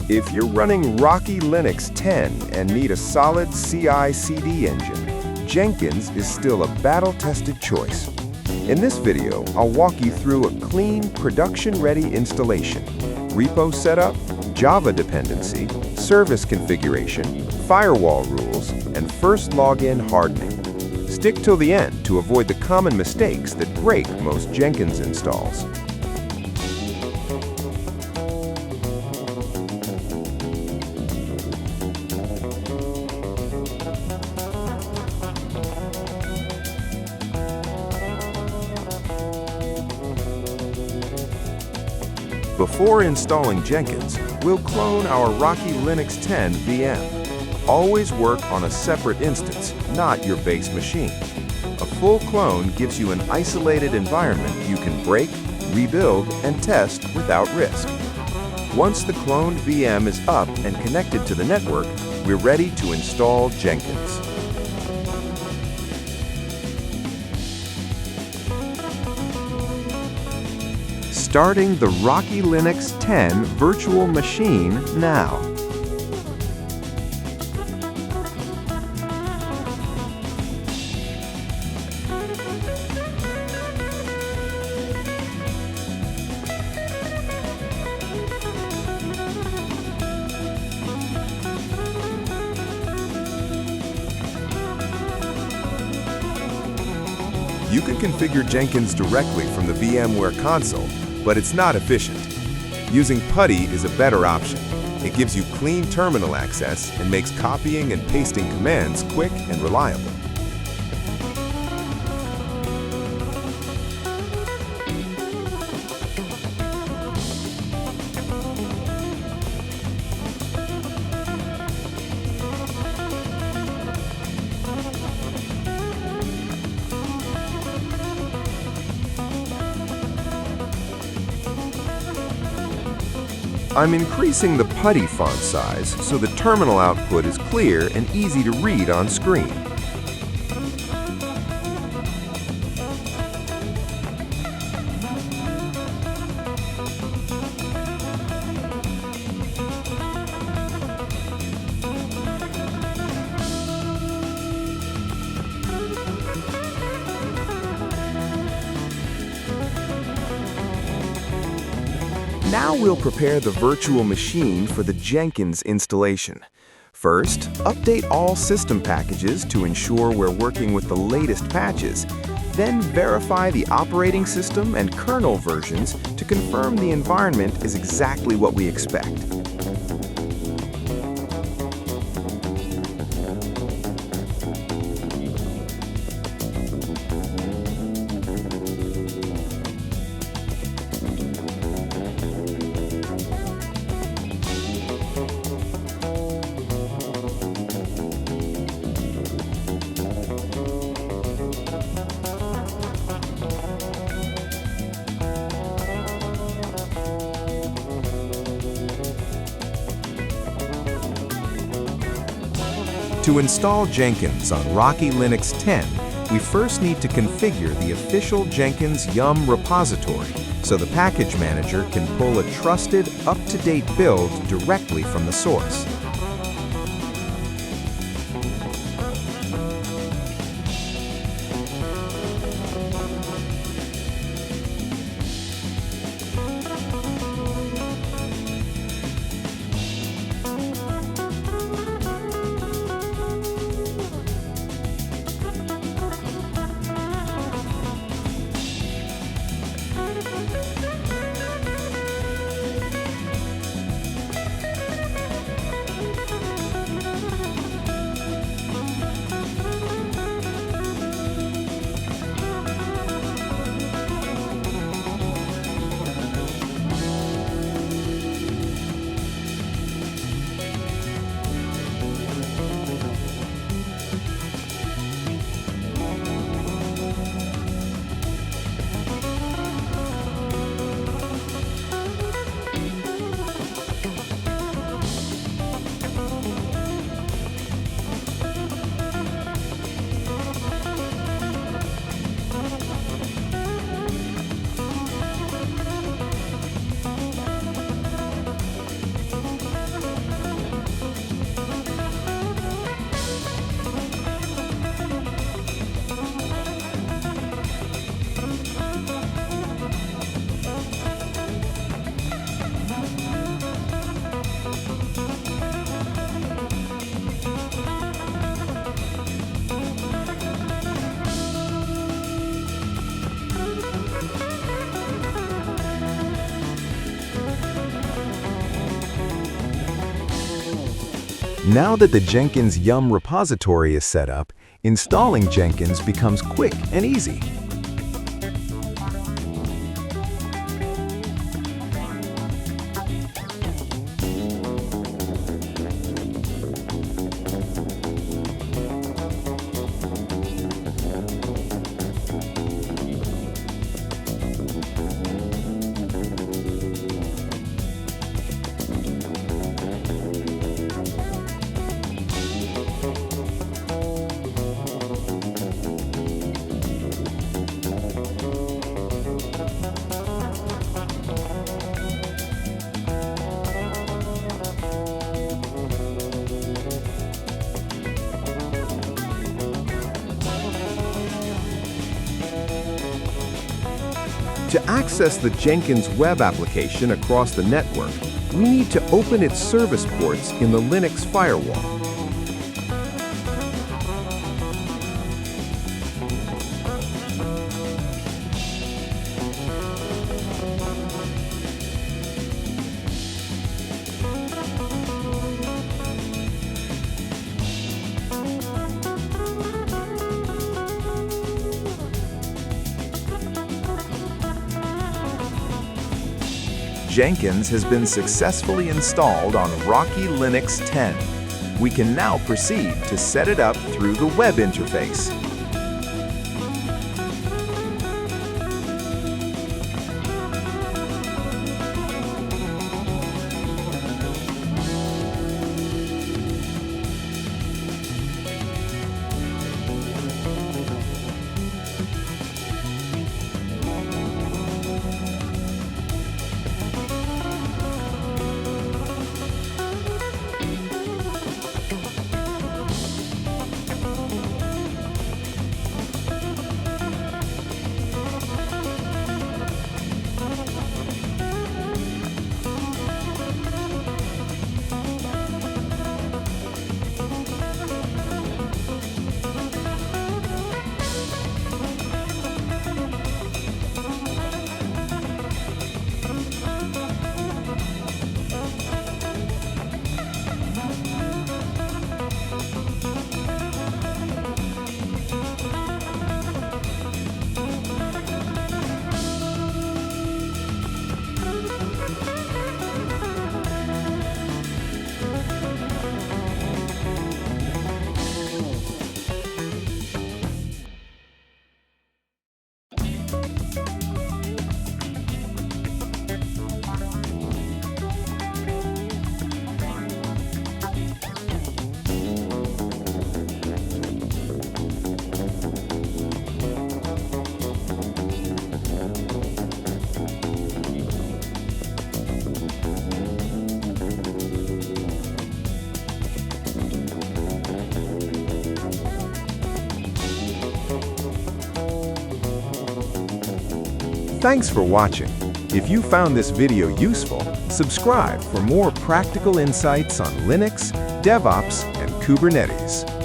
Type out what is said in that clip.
If you're running Rocky Linux 10 and need a solid CI/CD engine, Jenkins is still a battle-tested choice. In this video, I'll walk you through a clean, production-ready installation, repo setup, Java dependency, service configuration, firewall rules, and first login hardening. Stick till the end to avoid the common mistakes that break most Jenkins installs. Before installing Jenkins, we'll clone our Rocky Linux 10 VM. Always work on a separate instance, not your base machine. A full clone gives you an isolated environment you can break, rebuild, and test without risk. Once the cloned VM is up and connected to the network, we're ready to install Jenkins. Starting the Rocky Linux 10 virtual machine now. You can configure Jenkins directly from the VMware console, but it's not efficient. Using PuTTY is a better option. It gives you clean terminal access and makes copying and pasting commands quick and reliable. I'm increasing the PuTTY font size so the terminal output is clear and easy to read on screen. Now we'll prepare the virtual machine for the Jenkins installation. First, update all system packages to ensure we're working with the latest patches. Then verify the operating system and kernel versions to confirm the environment is exactly what we expect. To install Jenkins on Rocky Linux 10, we first need to configure the official Jenkins Yum repository so the package manager can pull a trusted, up-to-date build directly from the source. Now that the Jenkins Yum repository is set up, installing Jenkins becomes quick and easy. To access the Jenkins web application across the network, we need to open its service ports in the Linux firewall. Jenkins has been successfully installed on Rocky Linux 10. We can now proceed to set it up through the web interface. Thanks for watching. If you found this video useful, subscribe for more practical insights on Linux, DevOps, and Kubernetes.